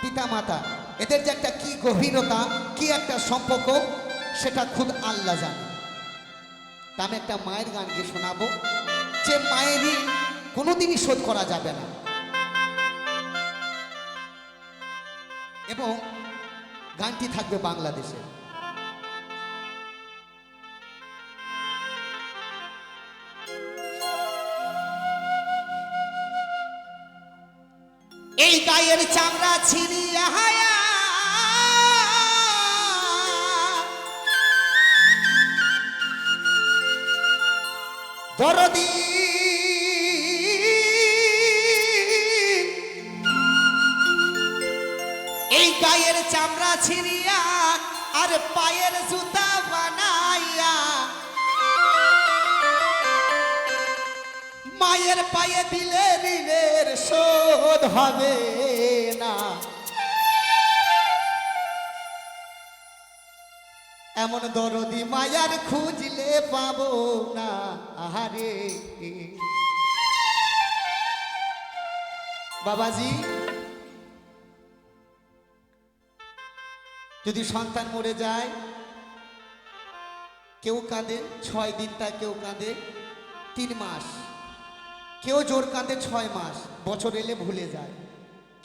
পিতা মাতা এদের যে একটা কি গভীরতা, কি একটা সম্পর্ক, সেটা খুদ আল্লাহ জানে। তা আমি একটা মায়ের গান গিয়ে শোনাবো, যে মায়েরই কোনোদিনই শোধ করা যাবে না। এবং গানটি থাকবে বাংলাদেশে। এই গায়ের চামড়া ছিঁড়িয়া হায়া দরদি এই গায়ের চামড়া ছিঁড়িয়া আর পায়ের জুতা বানাইয়া মায়ের পায়ে দিলে ঋণের শোধ হবে না। এমন দরদি মায়ার খুঁজলে পাবো না। আহারে বাবাজি, যদি সন্তান মরে যায়, কেউ কাঁদে 6 দিন, তা কেউ কাঁদে 3 মাস, কেউ জোর কাঁদে 6 মাস, বছর এলে ভুলে যায়।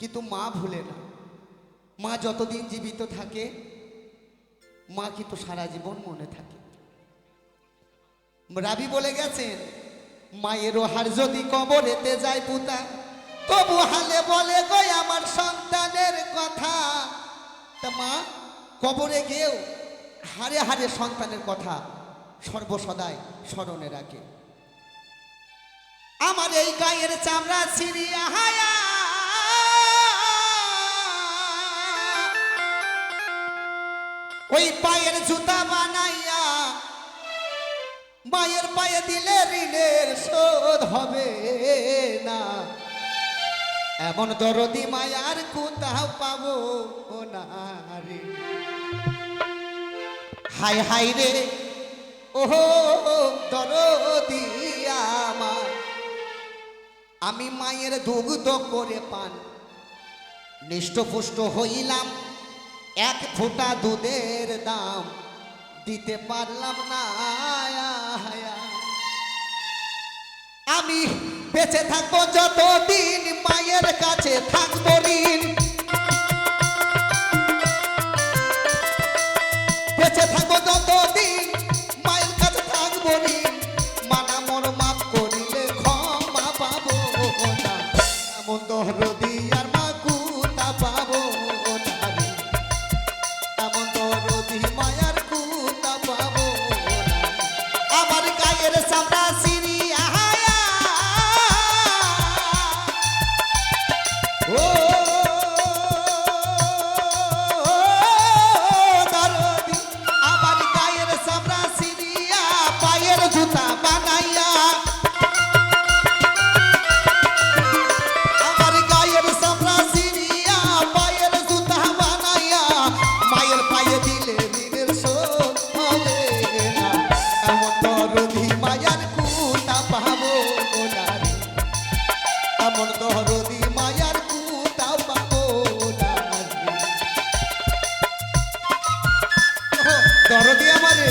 কিন্তু মা ভুলে না। মা যতদিন জীবিত থাকে, মা কিন্তু সারা জীবন মনে থাকে। রাবি বলে গেছেন, মায়েরও হার যদি কবরেতে যায় পুতা, তবু হালে বলে গো আমার সন্তানের কথা। তা মা কবরে গিয়েও হারে হারে সন্তানের কথা সর্বসদাই স্মরণে রাখে। আমার এই গায়ের চামড়া ছিঁড়িয়া হায়া ওই পায়ের জুতা বানাইয়া মায়ের পায়ে দিলে ঋণের শোধ হবে না। এমন দরদি মায়ার কোথাও পাবো না রে। হাই হাই রে ওহো দরদি আমার, আমি মায়ের দুগ্ধ করে পান নিষ্ঠপুষ্ট হইলাম, 1 ফোঁটা দুধের দাম দিতে পারলাম না। আমি বেঁচে থাকবো যতদিন মায়ের কাছে থাকবো ঋণ, বেঁচে থাকবো যতদিন মায়ের কাছে থাকবো ঋণ। মানা মোর মাপ করিলে ক্ষমা পাবো না। এমন দরদি আর মা কুতা পাবো না রে। এমন দরদি মায়ার কুতা পাবো না। আমার গায়ের চামড়া ছিঁড়িয়া হায়া ও দরদি, আমার গায়ের চামড়া ছিঁড়িয়া পায়ের জুতা বানাইয়া, আমার গায়ের চামড়া ছিঁড়িয়া পায়ের জুতা বানাইয়া মায়ের পায়ে দিলে ঋণের শোধ হবে না। এমন দরদি মায়ার কুতা পাবো না রে। এমন দরদি মায়ার কুতা পাবো না রে। ওহো, দরদি আমারে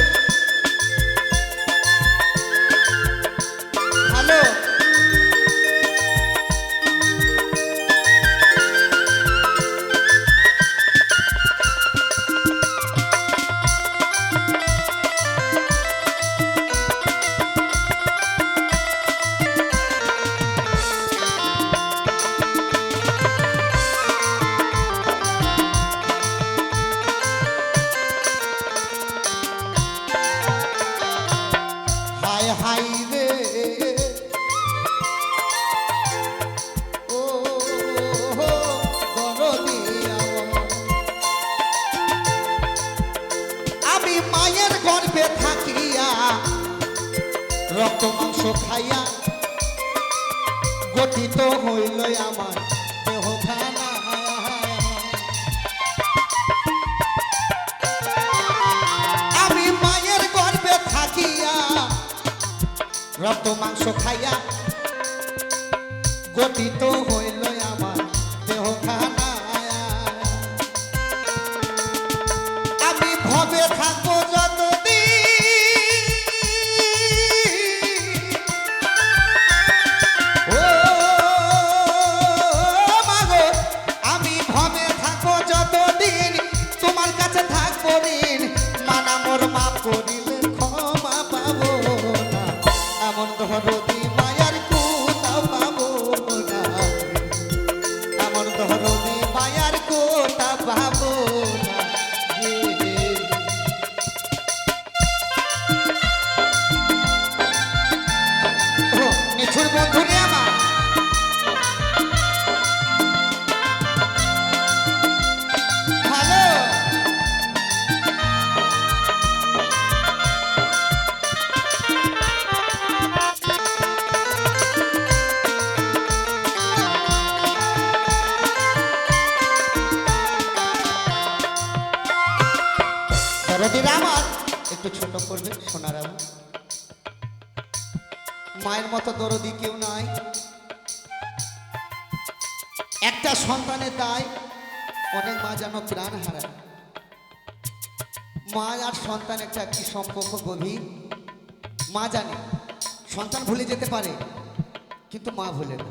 ভালো। হাই হাই রে ও দরদি আমার, আমি মায়ের গর্ভে থাকিয়া রক্ত মাংস খাইয়া গঠিত হইল আমার দেহখানা। আমি মায়ের গর্ভে থাকিয়া রক্ত মাংস খাইয়া গঠিত হইল আমার দেহখানা। দরদির আমার একটু ছোট করবে সোনার আবু। মায়ের মতো দরদি কেউ নাই। একটা সন্তানের দায় অনেক মা যেন প্রাণ হারায়। মা আর সন্তান একটা কি সম্পর্ক গভীর। মা জানে সন্তান ভুলে যেতে পারে, কিন্তু মা ভুলে না।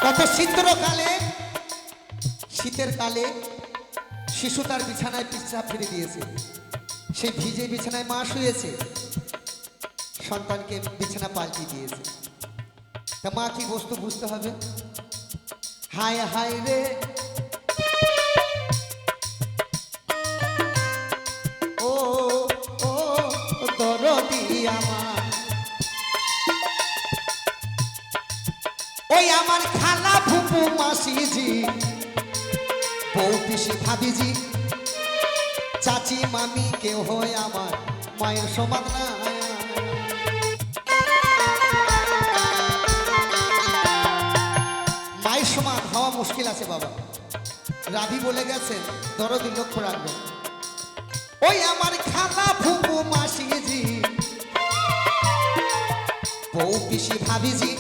কত শীতের কালে শিশু তার বিছানায় পিচ্ছাপ ফিরে দিয়েছে, সেই ভিজে বিছানায় মা শুয়েছে, সন্তানকে বিছানা পাল্টি দিয়েছে। তা মা কি বস্তু বুঝতে হবে? হায় হায় রে ও ও দরদি আমার, ওই আমার খালা ফুপু মাসিজি বউ পিসি ভাবিজি চাচি মামি কেউ হয় আমার মায়ের সমান না। মায়ের সমান হওয়া মুশকিল আছে বাবা। রাধি বলে গেছেন, দরদি লক্ষ্য রাখবেন। ওই আমার খালা ফুপু মাসিজি বউ পিসি ভাবিজি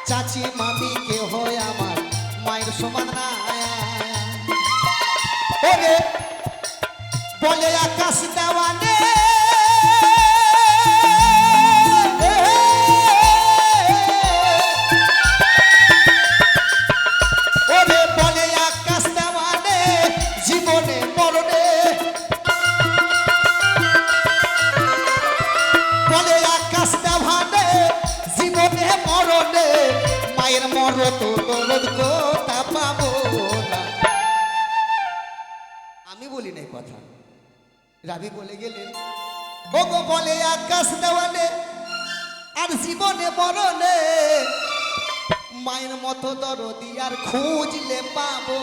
চাচি মামি কে হয় আমার মায়ের সমান না। ওরে বলে আকাশ দেওয়ানে ওরে বলে আকাশ দেওয়ানে জীবনে মরণে, বলে আকাশ দেওয়ানে জীবনে মরণে মায়ের মরত দরদ কথা পাবো না। আমি বলি নাই কথা, রাবি বলে গেলেন। ও গো বলে আকাশ দেওয়ানে আর জীবনে মরণে মায়ের মতো দরদি আর খুঁজলে পাবো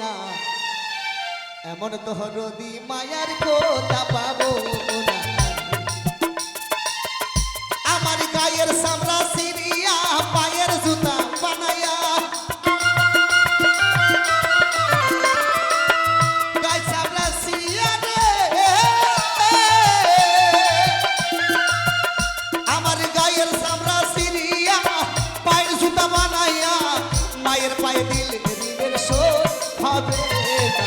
না। এমন দরদি মায়ার কথা পাবো না। আমার গায়ের সামরা সিরিয়া পায়ের জুতা বানায়া, গায়ে সামরা সিরিয়া রে আমার গায়ের সামরা সিরিয়া পায়ের জুতা বানায়া মায়ের পায়ে দিল ঋণের শোধ হবে না।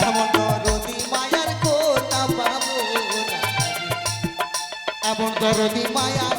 এমন দরদি মায়ার কথা পাবো না। এমন দরদি মায়ার